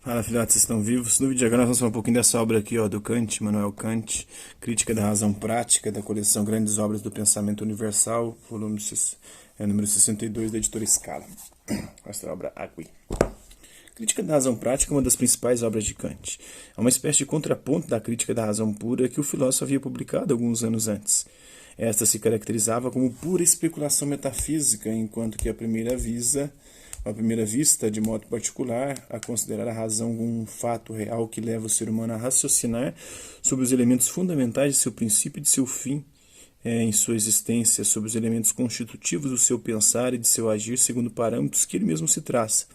Fala, filhotes, vocês estão vivos? No vídeo de agora nós vamos falar um pouquinho dessa obra aqui, ó, do Kant, Immanuel Kant, Crítica da Razão Prática, da coleção Grandes Obras do Pensamento Universal, volume número 62, da editora Scala. Essa obra aqui. Crítica da Razão Prática é uma das principais obras de Kant. É uma espécie de contraponto da Crítica da Razão Pura que o filósofo havia publicado alguns anos antes. Esta se caracterizava como pura especulação metafísica, enquanto que a primeira vista, de modo particular, a considerar a razão como um fato real que leva o ser humano a raciocinar sobre os elementos fundamentais de seu princípio e de seu fim em sua existência, sobre os elementos constitutivos do seu pensar e de seu agir segundo parâmetros que ele mesmo se traça,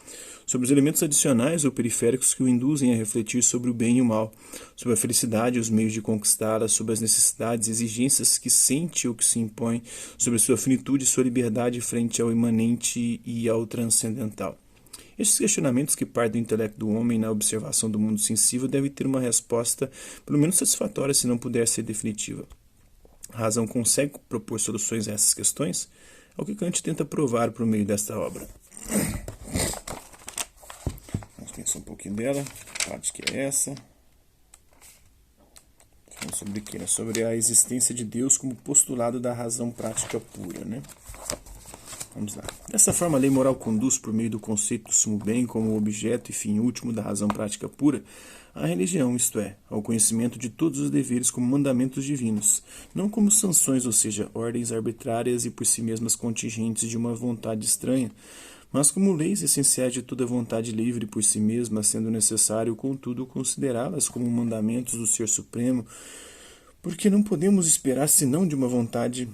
sobre os elementos adicionais ou periféricos que o induzem a refletir sobre o bem e o mal, sobre a felicidade e os meios de conquistá-la, sobre as necessidades e exigências que sente ou que se impõe, sobre a sua finitude e sua liberdade frente ao imanente e ao transcendental. Estes questionamentos que partem do intelecto do homem na observação do mundo sensível devem ter uma resposta, pelo menos satisfatória, se não puder ser definitiva. A razão consegue propor soluções a essas questões? É o que Kant tenta provar por meio desta obra. Vamos pensar um pouquinho dela. Que parte que é essa? Falando sobre o quê? Sobre a existência de Deus como postulado da razão prática pura, né? Vamos lá. Dessa forma, a lei moral conduz, por meio do conceito do sumo bem como objeto e fim último da razão prática pura, à religião, isto é, ao conhecimento de todos os deveres como mandamentos divinos, não como sanções, ou seja, ordens arbitrárias e por si mesmas contingentes de uma vontade estranha, mas como leis essenciais de toda vontade livre por si mesma, sendo necessário, contudo, considerá-las como mandamentos do Ser Supremo, porque não podemos esperar senão de uma vontade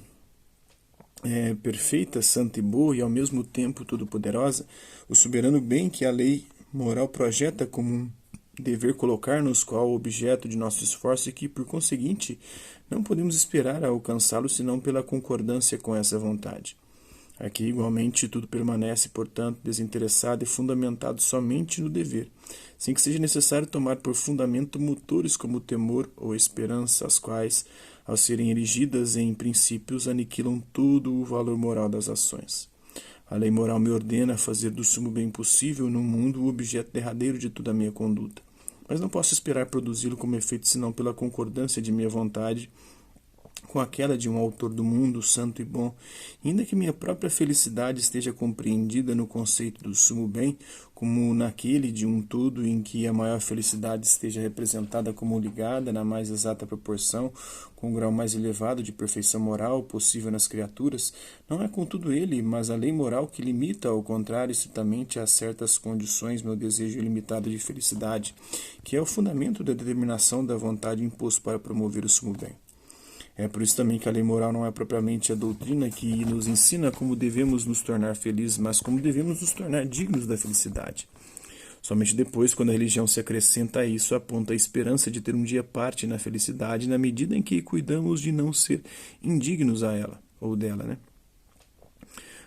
perfeita, santa e boa e ao mesmo tempo todo-poderosa, o soberano bem que a lei moral projeta como um dever colocar-nos qual objeto de nosso esforço e que, por conseguinte, não podemos esperar a alcançá-lo senão pela concordância com essa vontade. Aqui, igualmente, tudo permanece, portanto, desinteressado e fundamentado somente no dever, sem que seja necessário tomar por fundamento motores como o temor ou a esperança, as quais, ao serem erigidas em princípios, aniquilam todo o valor moral das ações. A lei moral me ordena a fazer do sumo bem possível no mundo o objeto derradeiro de toda a minha conduta, mas não posso esperar produzi-lo como efeito senão pela concordância de minha vontade com aquela de um autor do mundo, santo e bom, ainda que minha própria felicidade esteja compreendida no conceito do sumo bem, como naquele de um todo em que a maior felicidade esteja representada como ligada, na mais exata proporção, com o grau mais elevado de perfeição moral possível nas criaturas, não é contudo ele, mas a lei moral que limita, ao contrário, estritamente a certas condições meu desejo ilimitado de felicidade, que é o fundamento da determinação da vontade imposto para promover o sumo bem. É por isso também que a lei moral não é propriamente a doutrina que nos ensina como devemos nos tornar felizes, mas como devemos nos tornar dignos da felicidade. Somente depois, quando a religião se acrescenta a isso, aponta a esperança de ter um dia parte na felicidade, na medida em que cuidamos de não ser indignos a ela, ou dela, né?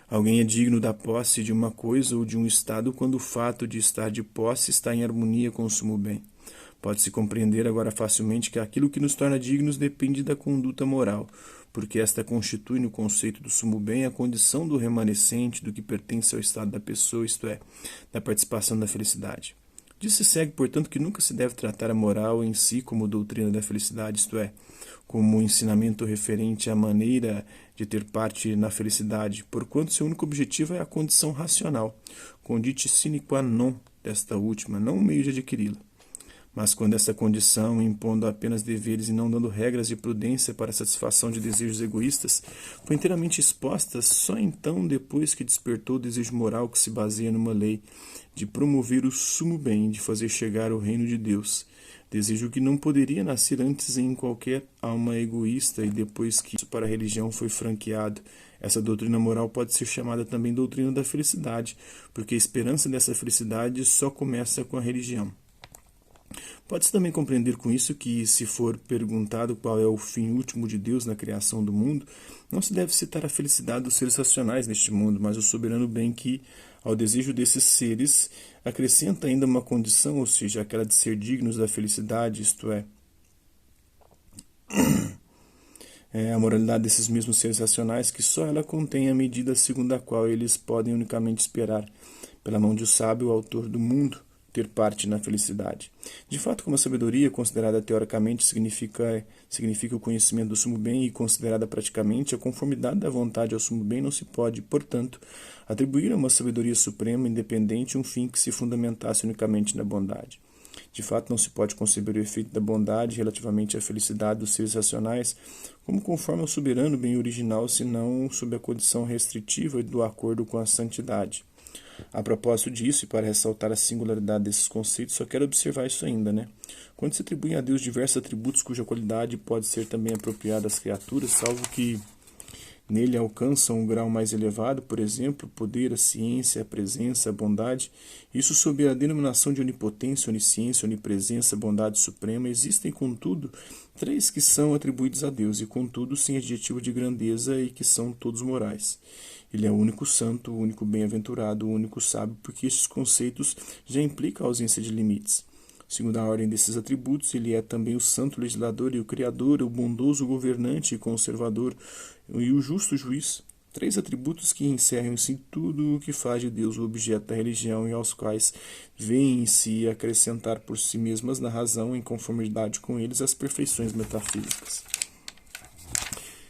Alguém é digno da posse de uma coisa ou de um estado quando o fato de estar de posse está em harmonia com o sumo bem. Pode-se compreender agora facilmente que aquilo que nos torna dignos depende da conduta moral, porque esta constitui no conceito do sumo bem a condição do remanescente do que pertence ao estado da pessoa, isto é, da participação da felicidade. Disso se segue, portanto, que nunca se deve tratar a moral em si como doutrina da felicidade, isto é, como ensinamento referente à maneira de ter parte na felicidade, porquanto seu único objetivo é a condição racional, condite sine qua non desta última, não o meio de adquiri-la. Mas quando essa condição, impondo apenas deveres e não dando regras de prudência para a satisfação de desejos egoístas, foi inteiramente exposta, só então, depois que despertou o desejo moral que se baseia numa lei, de promover o sumo bem, de fazer chegar o reino de Deus, desejo que não poderia nascer antes em qualquer alma egoísta, e depois que isso para a religião foi franqueado, essa doutrina moral pode ser chamada também doutrina da felicidade, porque a esperança dessa felicidade só começa com a religião. Pode-se também compreender com isso que, se for perguntado qual é o fim último de Deus na criação do mundo, não se deve citar a felicidade dos seres racionais neste mundo, mas o soberano bem que, ao desejo desses seres, acrescenta ainda uma condição, ou seja, aquela de ser dignos da felicidade, isto é, a moralidade desses mesmos seres racionais, que só ela contém a medida segundo a qual eles podem unicamente esperar, pela mão de um sábio autor do mundo, ter parte na felicidade. De fato, como a sabedoria, considerada teoricamente, significa o conhecimento do sumo bem e considerada praticamente a conformidade da vontade ao sumo bem, não se pode, portanto, atribuir a uma sabedoria suprema independente um fim que se fundamentasse unicamente na bondade. De fato, não se pode conceber o efeito da bondade relativamente à felicidade dos seres racionais como conforme ao soberano bem original, senão sob a condição restritiva do acordo com a santidade. A propósito disso, e para ressaltar a singularidade desses conceitos, só quero observar isso ainda, né? Quando se atribuem a Deus diversos atributos cuja qualidade pode ser também apropriada às criaturas, salvo que nele alcançam um grau mais elevado, por exemplo, o poder, a ciência, a presença, a bondade, isso sob a denominação de onipotência, onisciência, onipresença, bondade suprema, existem, contudo, três que são atribuídos a Deus, e contudo sem adjetivo de grandeza e que são todos morais. Ele é o único santo, o único bem-aventurado, o único sábio, porque estes conceitos já implicam a ausência de limites. Segundo a ordem desses atributos, ele é também o santo legislador e o criador, o bondoso governante e conservador e o justo juiz. Três atributos que encerram-se tudo o que faz de Deus o objeto da religião e aos quais vêm-se acrescentar por si mesmas na razão, em conformidade com eles, as perfeições metafísicas.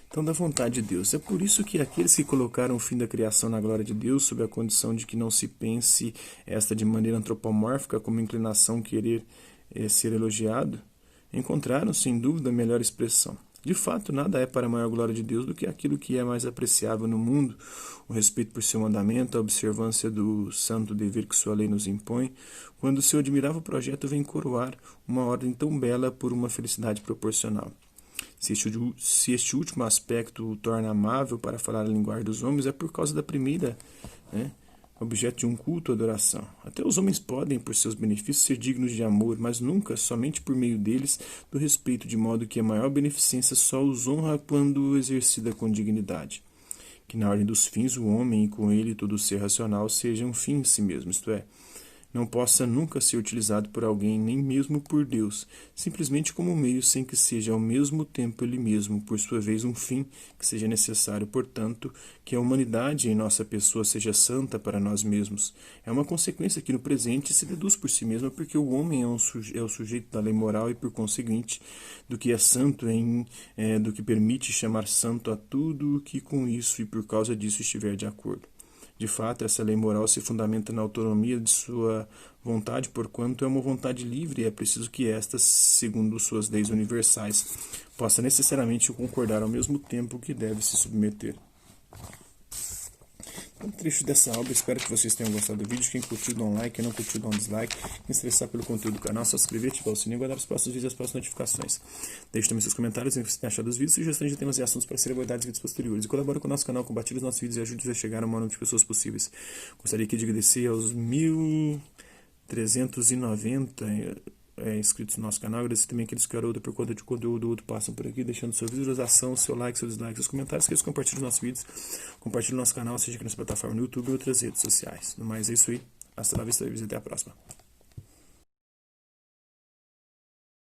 Então, da vontade de Deus. É por isso que aqueles que colocaram o fim da criação na glória de Deus, sob a condição de que não se pense esta de maneira antropomórfica, como inclinação querer ser elogiado, encontraram, sem dúvida, a melhor expressão. De fato, nada é para a maior glória de Deus do que aquilo que é mais apreciável no mundo, o respeito por seu mandamento, a observância do santo dever que sua lei nos impõe, quando seu admirável projeto vem coroar uma ordem tão bela por uma felicidade proporcional. Se este último aspecto o torna amável para falar a linguagem dos homens, é por causa da primeira, objeto de um culto ou adoração. Até os homens podem, por seus benefícios, ser dignos de amor, mas nunca, somente por meio deles, do respeito, de modo que a maior beneficência só os honra quando exercida com dignidade. Que na ordem dos fins o homem, e com ele todo o ser racional, seja um fim em si mesmo, isto é, não possa nunca ser utilizado por alguém, nem mesmo por Deus, simplesmente como meio sem que seja ao mesmo tempo ele mesmo, por sua vez, um fim que seja necessário, portanto, que a humanidade em nossa pessoa seja santa para nós mesmos. É uma consequência que no presente se deduz por si mesma, porque o homem é o sujeito da lei moral e, por conseguinte, do que é santo, do que permite chamar santo a tudo o que com isso e por causa disso estiver de acordo. De fato, essa lei moral se fundamenta na autonomia de sua vontade, porquanto é uma vontade livre e é preciso que esta, segundo suas leis universais, possa necessariamente concordar ao mesmo tempo que deve se submeter. Um trecho dessa obra, espero que vocês tenham gostado do vídeo. Quem curtiu, dá um like, quem não curtiu, dá um dislike. Quem se interessar pelo conteúdo do canal, só se inscrever, ativar o sininho e guardar os próximos vídeos e as próximas notificações. Deixe também seus comentários, o que você tem achado dos vídeos, sugestões de temas e assuntos para serem abordados em vídeos posteriores. E colabore com o nosso canal, compartilhe os nossos vídeos e ajude-nos a chegar ao maior número de pessoas possíveis. Gostaria aqui de agradecer aos 1.390 inscritos no nosso canal. Agradecer também aqueles que garotos por conta de conteúdo outro passam por aqui, deixando sua visualização, seu like, seu dislike, seus comentários, que eles compartilhem os nossos vídeos, compartilhem o nosso canal, seja aqui nessa plataforma no YouTube ou outras redes sociais. No mais é isso aí. Hasta lá, vista e até a próxima.